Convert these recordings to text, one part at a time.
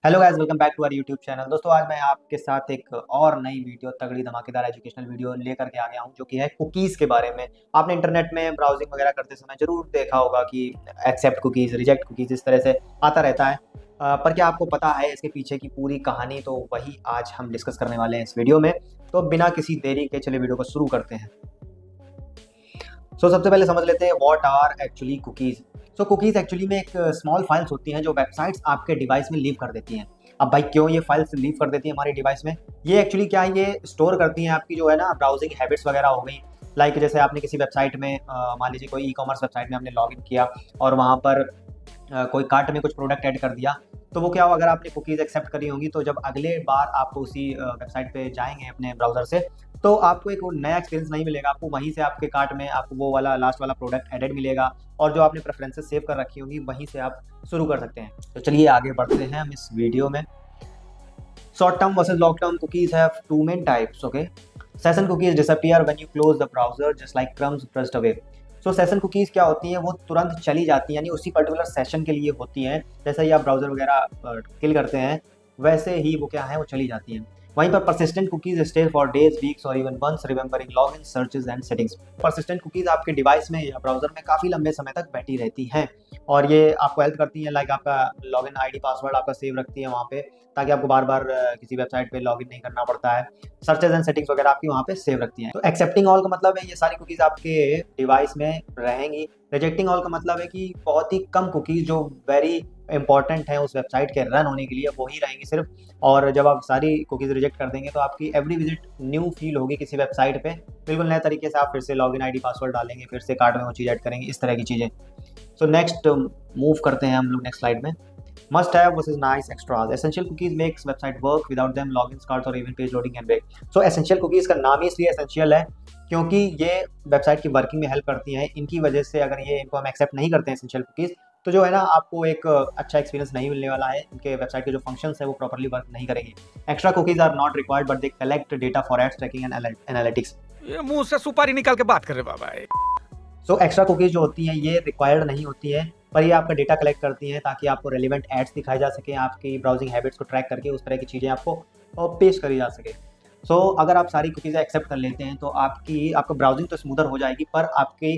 Hello guys, welcome back to our YouTube channel. दोस्तों, आज मैं आपके साथ एक और नई वीडियो, तगड़ी धमाकेदार एजुकेशनल वीडियो लेकर के आ गया हूं, जो कि है कुकीज़ के बारे में। आपने इंटरनेट में ब्राउजिंग वगैरह करते समय जरूर देखा होगा कि एक्सेप्ट कुकीज़, रिजेक्ट कुकीज़ इस तरह से आता रहता है। पर क्या आपको पता है इसके पीछे की पूरी कहानी? तो वही आज हम डिस्कस करने वाले हैं इस वीडियो में। तो बिना किसी देरी के चलिए वीडियो को शुरू करते हैं। सबसे पहले समझ लेते हैं what are actually cookies. Cookies actually में एक स्मॉल फाइल्स होती हैं जो वेबसाइट्स आपके डिवाइस में लीव कर देती हैं। अब भाई, क्यों ये फाइल्स लीव कर देती है हमारे डिवाइस में? ये एक्चुअली क्या है, ये स्टोर करती हैं आपकी जो है ना ब्राउजिंग हैबिट्स वगैरह हो गई। लाइक जैसे आपने किसी वेबसाइट में मान लीजिए कोई ई-कॉमर्स वेबसाइट में आपने लॉगिन किया और वहाँ पर कोई कार्ट में कुछ प्रोडक्ट ऐड कर दिया। तो वो क्या हो, अगर आपने कुकीज़ एक्सेप्ट करी होंगी तो जब अगले बार आप उसी वेबसाइट पे जाएंगे अपने ब्राउज़र से, तो आपको एक वो नया एक्सपीरियंस नहीं मिलेगा। आपको वहीं से आपके कार्ट में आपको वो वाला लास्ट वाला प्रोडक्ट एडेड मिलेगा और जो आपने प्रेफरेंसेस सेव कर रखी होंगी वहीं से आप शुरू कर सकते हैं। तो चलिए आगे बढ़ते हैं हम इस वीडियो में। Short term versus long term cookies have two main types. Okay, session cookies disappear when you close the browser, just like crumbs pressed away. Session cookies क्या होती हैं, वो तुरंत चली जाती हैं, यानी उसी पर्टिकुलर सेशन के लिए होती हैं। जैसे ही आप ब्राउज़र वगैरह किल करते हैं वैसे ही वो क्या है, वो चली जाती हैं। वहीं पर persistent cookies stay for days, weeks और even months, remembering login, searches and settings. Persistent cookies आपके डिवाइस में या ब्राउज़र में काफ़ी लंबे समय तक बैठी रहती हैं और ये आपको हेल्प करती हैं। लाइक आपका लॉगिन आईडी पासवर्ड आपका सेव रखती है वहाँ पे, ताकि आपको बार बार किसी वेबसाइट पे लॉगिन नहीं करना पड़ता है। सर्चेज एंड सेटिंग्स वगैरह आपकी वहाँ पे सेव रखती हैं। तो एक्सेप्टिंग ऑल का मतलब है ये सारी कुकीज़ आपके डिवाइस में रहेंगी। रिजेक्टिंग ऑल का मतलब है कि बहुत ही कम कुकीज़ जो वेरी इंपॉर्टेंट है उस वेबसाइट के रन होने के लिए, वो ही रहेंगी सिर्फ। और जब आप सारी कुकीज़ रिजेक्ट कर देंगे तो आपकी एवरी विजिट न्यू फील होगी किसी वेबसाइट पे। बिल्कुल नए तरीके से आप फिर से लॉगिन आईडी पासवर्ड डालेंगे, फिर से कार्ट में वो चीज़ ऐड करेंगे, इस तरह की चीज़ें। नेक्स्ट मूव करते हैं हम लोग नेक्स्ट स्लाइड में। Must have versus nice extras. Essential cookies makes website work. Without them, logins, cards or even page loading can break. Essential cookies का नाम ही इसलिए essential है क्योंकि ये वेबसाइट की वर्किंग में हेल्प करती हैं। इनकी वजह से अगर ये इनको हम एक्सेप्ट नहीं करते हैं essential cookies, तो जो है ना आपको एक अच्छा एक्सपीरियंस नहीं मिलने वाला है। इनके वेबसाइट के जो फंक्शंस है वो प्रॉपर्ली वर्क नहीं करेंगे। Extra cookies are not required but they collect data for ads tracking and analytics. ये मुंह से सुपारी निकाल के बात कर रहे बाबा। एक्स्ट्रा कुकीज जो होती हैं ये रिक्वायर्ड नहीं होती है, पर ये आपका डेटा कलेक्ट करती हैं ताकि आपको रेलिवेंट एड्स दिखाए जा सकें, आपकी ब्राउजिंग हैबिट्स को ट्रैक करके उस तरह की चीज़ें आपको पेश करी जा सके। अगर आप सारी कुकीज़ एक्सेप्ट कर लेते हैं तो आपका ब्राउजिंग तो स्मूदर हो जाएगी, पर आपकी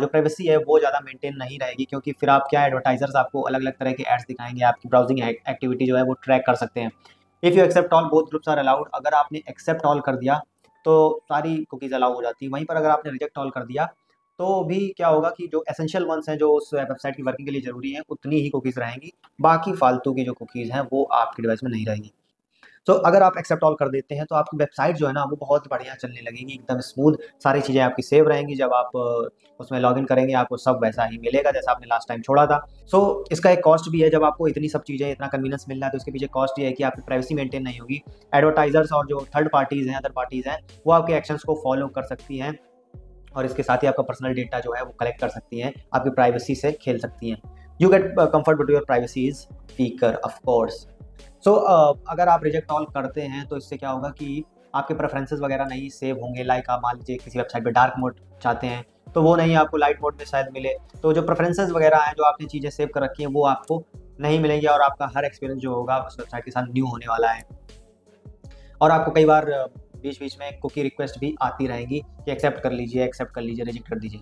जो प्राइवेसी है वो ज़्यादा मेंटेन नहीं रहेगी, क्योंकि फिर आप क्या, एडवर्टाइजर्स आपको अलग अलग तरह के एड्स दिखाएंगे, आपकी ब्राउजिंग एक्टिविटी जो है वो ट्रैक कर सकते हैं। If you accept all both groups are allowed. अगर आपने एक्सेप्ट ऑल कर दिया तो सारी कुकीज़ अलाउ हो जाती है। वहीं पर अगर आपने रिजेक्ट ऑल कर दिया तो भी क्या होगा कि जो एसेंशियल वंस हैं, जो उस वेबसाइट की वर्किंग के लिए ज़रूरी हैं, उतनी ही कुकीज़ रहेंगी। बाकी फालतू की जो कुकीज़ हैं वो आपके डिवाइस में नहीं रहेंगी। अगर आप एक्सेप्ट ऑल कर देते हैं तो आपकी वेबसाइट जो है ना वो बहुत बढ़िया चलने लगेगी, एकदम स्मूथ। सारी चीज़ें आपकी सेव रहेंगी। जब आप उसमें लॉगिन करेंगे आपको सब वैसा ही मिलेगा जैसा आपने लास्ट टाइम छोड़ा था। इसका एक कॉस्ट भी है। जब आपको इतनी सब चीज़ें, इतना कन्वीनियंस मिल रहा है तो इसके पीछे कॉस्ट ये है कि आपकी प्राइवेसी मेंटेन नहीं होगी। एडवर्टाइजर्स और जो थर्ड पार्टीज़ हैं, अदर पार्टीज़ हैं, वो आपके एक्शंस को फॉलो कर सकती हैं और इसके साथ ही आपका पर्सनल डेटा जो है वो कलेक्ट कर सकती हैं, आपकी प्राइवेसी से खेल सकती हैं। You get comfort but your privacy is weaker of course. अगर आप रिजेक्ट ऑल करते हैं तो इससे क्या होगा कि आपके प्रेफरेंसेस वगैरह नहीं सेव होंगे। लाइक आप मान लीजिए किसी वेबसाइट पे डार्क मोड चाहते हैं तो वो नहीं, आपको लाइट मोड में शायद मिले। तो जो प्रेफरेंसेस वगैरह हैं, जो आपने चीज़ें सेव कर रखी हैं, वो आपको नहीं मिलेंगी और आपका हर एक्सपीरियंस जो होगा उस वेबसाइट के साथ न्यू होने वाला है। और आपको कई बार बीच बीच में कुकी रिक्वेस्ट भी आती रहेंगी कि एक्सेप्ट कर लीजिए, रिजेक्ट कर दीजिए।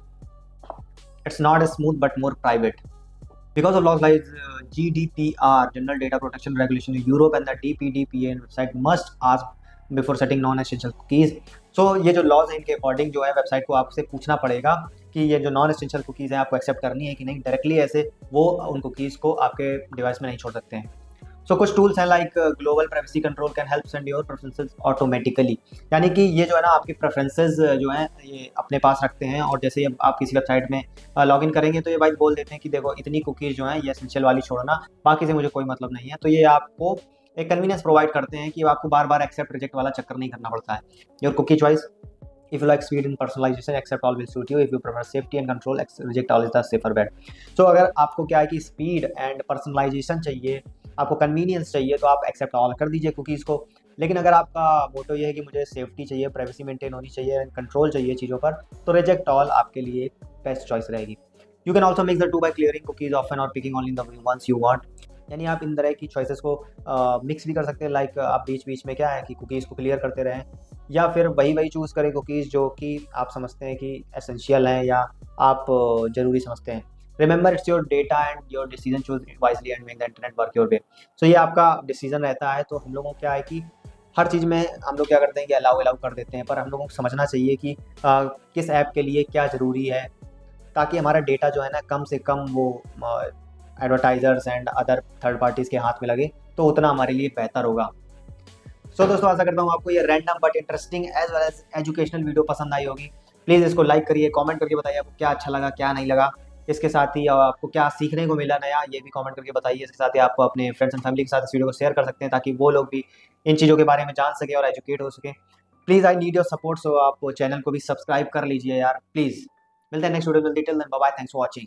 It's not smooth but more private because of laws like GDPR, General Data Protection Regulation in Europe, and the DPDPA website must ask before setting non-essential cookies. ये जो लॉज हैं इनके अकॉर्डिंग जो है वेबसाइट को आपसे पूछना पड़ेगा कि ये जो नॉन एसेंशियल कुकीज़ हैं आपको एक्सेप्ट करनी है कि नहीं। डायरेक्टली ऐसे वो उन कुकीज़ को आपके डिवाइस में नहीं छोड़ सकते हैं। कुछ टूल्स हैं like global privacy control can help send your preferences automatically. यानी कि ये जो है ना आपकी प्रेफरेंसेस जो हैं ये अपने पास रखते हैं और जैसे ही आप किसी वेबसाइट में लॉगिन करेंगे तो ये भाई बोल देते हैं कि देखो इतनी कुकीज़ जो हैं ये एसेंशियल वाली छोड़ना, बाकी से मुझे कोई मतलब नहीं है। तो ये आपको एक कन्वीनियंस प्रोवाइड करते हैं कि आपको बार बार एक्सेप्ट रिजेक्ट वाला चक्कर नहीं करना पड़ता है। Your cookie choice, if you like speed and personalization, accept all will suit you. If you prefer safety and control, reject all is the safer bet. अगर आपको क्या है कि स्पीड एंड पर्सनलाइजेशन चाहिए, आपको कन्वीनियंस चाहिए, तो आप एक्सेप्ट ऑल कर दीजिए कुकीज़ को। लेकिन अगर आपका मोटो ये है कि मुझे सेफ्टी चाहिए, प्राइवेसी मेंटेन होनी चाहिए, कंट्रोल चाहिए चीज़ों पर, तो रिजेक्ट ऑल आपके लिए बेस्ट चॉइस रहेगी। You can also make the to by clearing cookies often और picking only the ones you want. यानी आप इन तरह की चॉइसेस को मिक्स भी कर सकते हैं, लाइक आप बीच बीच में क्या है कि कुकीज़ को क्लियर करते रहें, या फिर वही चूज़ करें कुकीज़ जो कि आप समझते हैं कि एसेंशियल हैं या आप ज़रूरी समझते हैं। Remember it's your data and your decision, choose wisely and make the internet work your way. So ये आपका डिसीजन रहता है। तो हम लोगों को क्या है कि हर चीज़ में हम लोग क्या करते हैं कि अलाउ अलाउ कर देते हैं, पर हम लोगों को समझना चाहिए कि किस ऐप के लिए क्या ज़रूरी है, ताकि हमारा डेटा जो है ना कम से कम वो advertisers and other third parties के हाथ में लगे, तो उतना हमारे लिए बेहतर होगा। सो दोस्तों, आशा करता हूँ आपको ये random but interesting as well as educational video पसंद आई होगी। प्लीज़ इसको लाइक करिए, कमेंट करके बताइए आपको क्या अच्छा लगा, क्या नहीं लगा। इसके साथ ही आपको क्या सीखने को मिला नया, ये भी कमेंट करके बताइए। इसके साथ ही आप अपने फ्रेंड्स एंड फैमिली के साथ इस वीडियो को शेयर कर सकते हैं, ताकि वो लोग भी इन चीज़ों के बारे में जान सकें और एजुकेट हो सकें। Please I need your support, so आप चैनल को भी सब्सक्राइब कर लीजिए यार, प्लीज़। मिलते हैं नेक्स्ट वीडियो में, till then bye bye, thanks for watching.